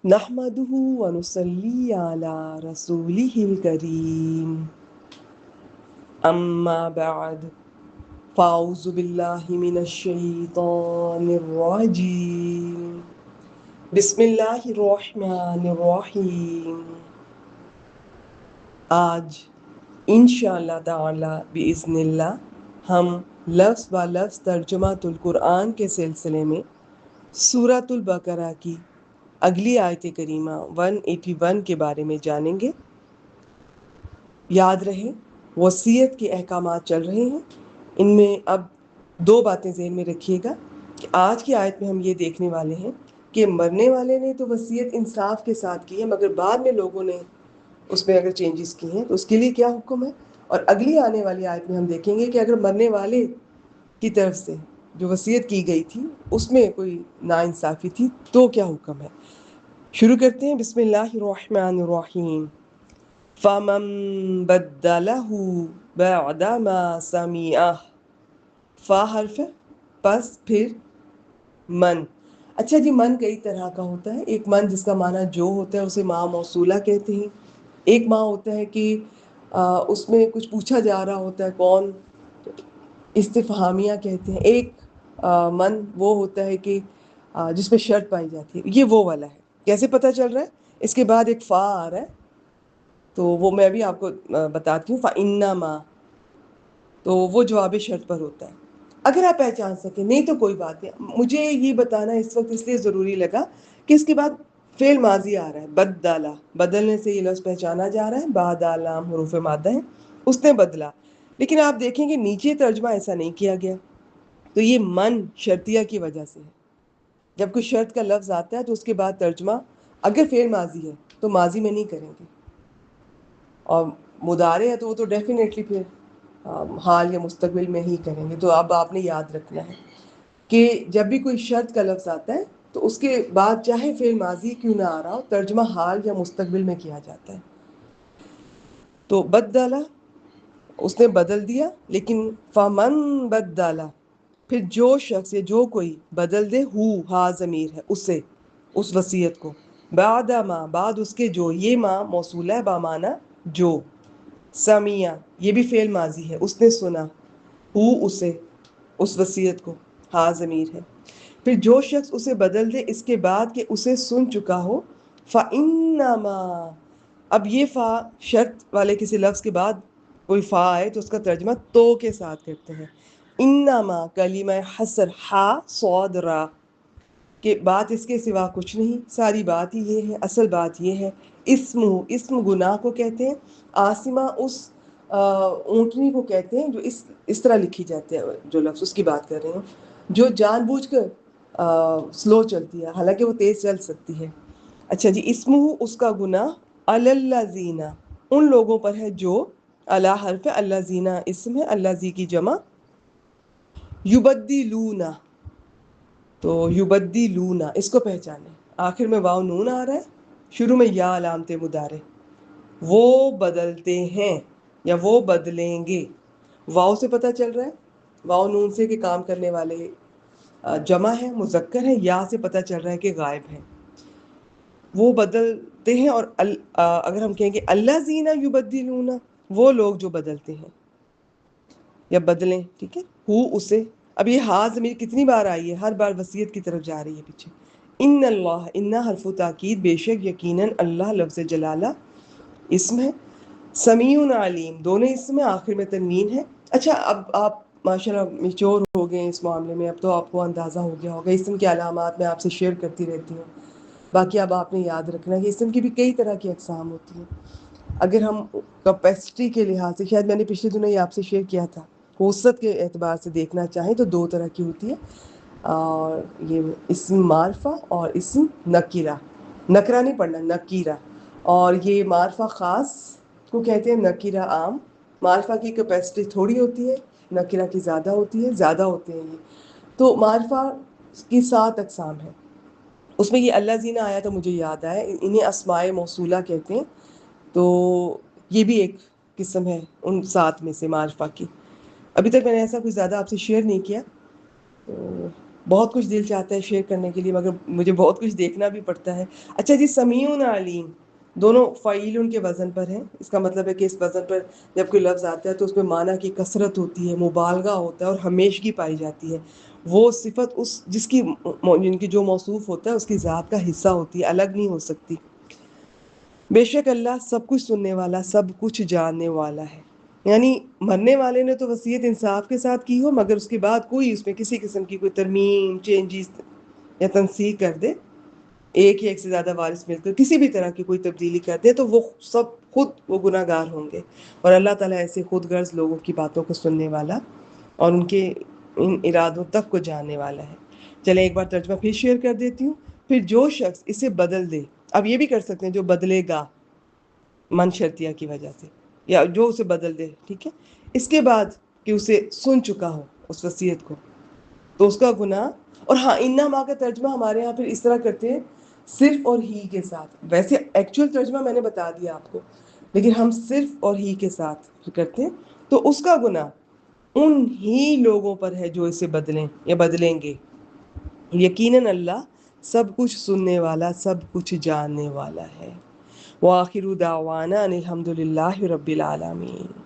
نحمده ونصلي على رسوله الكريم أما بعد فأعوذ بالله من الشيطان الرجيم بسم الله الرحمن الرحيم. آج انشاءاللہ تعالی بإذن اللہ ہم لفظ با لفظ ترجمہ القرآن کے سلسلے میں سورۃ البقرہ کی اگلی آیت کریمہ 181 کے بارے میں جانیں گے۔ یاد رہے وصیت کے احکامات چل رہے ہیں، ان میں اب دو باتیں ذہن میں رکھیے گا کہ آج کی آیت میں ہم یہ دیکھنے والے ہیں کہ مرنے والے نے تو وصیت انصاف کے ساتھ کی ہے، مگر بعد میں لوگوں نے اس میں اگر چینجز کی ہیں تو اس کے لیے کیا حکم ہے، اور اگلی آنے والی آیت میں ہم دیکھیں گے کہ اگر مرنے والے کی طرف سے جو وصیت کی گئی تھی اس میں کوئی ناانصافی تھی تو کیا حکم ہے۔ شروع کرتے ہیں، بسم اللہ الرحمن الرحیم۔ فَمَن بَدَّلَهُ بَعْدَ مَا سَمِعَهُ، فا حرف ہے، پس پھر من۔ اچھا جی، من کئی طرح کا ہوتا ہے۔ ایک من جس کا معنی جو ہوتا ہے اسے ما موصولہ کہتے ہیں۔ ایک ما ہوتا ہے کہ اس میں کچھ پوچھا جا رہا ہوتا ہے، کون، استفہامیہ کہتے ہیں۔ ایک من وہ ہوتا ہے کہ جس میں شرط پائی جاتی ہے، یہ وہ والا ہے۔ کیسے پتہ چل رہا ہے؟ اس کے بعد ایک فا آ رہا ہے، تو وہ میں بھی آپ کو بتاتی ہوں۔ فَإِنَّمَا، تو وہ جواب شرط پر ہوتا ہے۔ اگر آپ پہچان سکیں، نہیں تو کوئی بات نہیں۔ مجھے یہ بتانا اس وقت اس لیے ضروری لگا کہ اس کے بعد فعل ماضی آ رہا ہے، بدلا، بدلنے سے یہ لفظ پہچانا جا رہا ہے۔ بعد لام حروف مادہ ہے، اس نے بدلا۔ لیکن آپ دیکھیں کہ نیچے ترجمہ ایسا نہیں کیا گیا، تو یہ من شرطیہ کی وجہ سے ہے۔ جب کوئی شرط کا لفظ آتا ہے تو اس کے بعد ترجمہ اگر فعل ماضی ہے تو ماضی میں نہیں کریں گے، اور مضارع ہے تو وہ تو ڈیفینیٹلی پھر حال یا مستقبل میں ہی کریں گے۔ تو اب آپ نے یاد رکھنا ہے کہ جب بھی کوئی شرط کا لفظ آتا ہے تو اس کے بعد چاہے فعل ماضی کیوں نہ آ رہا ہو، ترجمہ حال یا مستقبل میں کیا جاتا ہے۔ تو بدلا، اس نے بدل دیا، لیکن فمن بدلا، پھر جو شخص یا جو کوئی بدل دے، ہا ضمیر ہے، اسے، اس وصیت کو، بعد ما، بعد اس کے جو، یہ ما موصولہ ہے بامانہ جو، سمیع، یہ بھی فعل ماضی ہے، اس نے سنا، اسے، اس وصیت کو، ہا ضمیر ہے۔ پھر جو شخص اسے بدل دے اس کے بعد کہ اسے سن چکا ہو، فَإِنَّمَا، اب یہ فا شرط والے کسی لفظ کے بعد کوئی فا آئے تو اس کا ترجمہ تو کے ساتھ کرتے ہیں۔ انما کلمہ حصر، ہا صاد را، کہ بات اس کے سوا کچھ نہیں، ساری بات ہی یہ ہے، اصل بات یہ ہے۔ اسم گناہ کو کہتے ہیں۔ آسمہ اس اونٹنی کو کہتے ہیں جو اس طرح لکھی جاتی ہے، جو لفظ اس کی بات کر رہے ہیں، جو جان بوجھ کر سلو چلتی ہے، حالانکہ وہ تیز چل سکتی ہے۔ اچھا جی، اسمہ اس کا گناہ، الذین ان لوگوں پر ہے جو، الا حرف الذین اسم ہے، الذی کی جمع، یبدلون، تو یبدلون اس کو پہچانے، آخر میں واو نون آ رہا ہے، شروع میں یا علامت مضارع، وہ بدلتے ہیں یا وہ بدلیں گے۔ واو سے پتہ چل رہا ہے، واو نون سے کہ کام کرنے والے جمع ہے، مذکر ہے، یا سے پتہ چل رہا ہے کہ غائب ہے۔ وہ بدلتے ہیں، اور اگر ہم کہیں گے الذین یبدلون، وہ لوگ جو بدلتے ہیں یا بدلیں، ٹھیک ہے، اسے۔ اب یہ ہا ضمیر کتنی بار آئی ہے؟ ہر بار وصیت کی طرف جا رہی ہے پیچھے۔ ان اللہ، ان حرف تاکید، بے شک، یقیناً، اللہ لفظ جلالہ اسم ہے، سمیع علیم دونوں اسم میں، آخر میں تنوین ہے۔ اچھا، اب آپ ماشاءاللہ میچور ہو گئے اس معاملے میں، اب تو آپ کو اندازہ ہو گیا ہوگا۔ اسم کے علامات میں آپ سے شیئر کرتی رہتی ہوں، باقی اب آپ نے یاد رکھنا ہے کہ اسم کی بھی کئی طرح کی اقسام ہوتی ہیں۔ اگر ہم کیپیسٹی کے لحاظ سے، شاید میں نے پچھلے دنوں یہ آپ سے شیئر کیا تھا، وسعت کے اعتبار سے دیکھنا چاہیں تو دو طرح کی ہوتی ہے، اور یہ اسم معرفہ اور اسم نکیرہ، نکرہ نہیں پڑھنا، نکیرہ۔ اور یہ معرفہ خاص کو کہتے ہیں، نکیرہ عام۔ معرفہ کی کیپیسٹی تھوڑی ہوتی ہے، نکیرہ کی زیادہ ہوتی ہے، زیادہ ہوتے ہیں یہ۔ تو معرفہ کی 7 اقسام ہیں، اس میں یہ الذین آیا تو مجھے یاد آیا، انہیں اسماء موصولہ کہتے ہیں۔ تو یہ بھی ایک قسم ہے ان 7 میں سے معرفہ کی۔ ابھی تک میں نے ایسا کچھ زیادہ آپ سے شیئر نہیں کیا، تو بہت کچھ دل چاہتا ہے شیئر کرنے کے لیے، مگر مجھے بہت کچھ دیکھنا بھی پڑتا ہے۔ اچھا جی، سمیع علیم دونوں فعیل کے وزن پر ہیں۔ اس کا مطلب ہے کہ اس وزن پر جب کوئی لفظ آتا ہے تو اس میں معنی کی کثرت ہوتی ہے، مبالغہ ہوتا ہے اور ہمیشگی پائی جاتی ہے۔ وہ صفت اس جس کی جن کی جو موصوف ہوتا ہے اس کی ذات کا حصہ ہوتی ہے، الگ نہیں ہو سکتی۔ بے شک اللہ سب کچھ سننے والا، سب کچھ جاننے والا ہے۔ یعنی مرنے والے نے تو وصیت انصاف کے ساتھ کی ہو، مگر اس کے بعد کوئی اس میں کسی قسم کی کوئی ترمیم، چینجز یا تنسیخ کر دے، ایک یا ایک سے زیادہ وارث مل کر کسی بھی طرح کی کوئی تبدیلی کر دے، تو وہ سب خود وہ گناہ گار ہوں گے۔ اور اللہ تعالیٰ ایسے خود غرض لوگوں کی باتوں کو سننے والا اور ان کے ان ارادوں تک کو جاننے والا ہے۔ چلیں ایک بار ترجمہ پھر شیئر کر دیتی ہوں۔ پھر جو شخص اسے بدل دے، اب یہ بھی کر سکتے ہیں جو بدلے گا من شرطیہ کی وجہ سے، یا جو اسے بدل دے، ٹھیک ہے، اس کے بعد کہ اسے سن چکا ہو اس وصیت کو، تو اس کا گناہ، اور ہاں انما کا ترجمہ ہمارے یہاں پھر اس طرح کرتے ہیں صرف اور ہی کے ساتھ۔ ویسے ایکچوئل ترجمہ میں نے بتا دیا آپ کو، لیکن ہم صرف اور ہی کے ساتھ کرتے ہیں۔ تو اس کا گناہ ان ہی لوگوں پر ہے جو اسے بدلیں یا بدلیں گے، یقیناً اللہ سب کچھ سننے والا، سب کچھ جاننے والا ہے۔ وآخر دعوانا ان الحمد للہ رب العالمین۔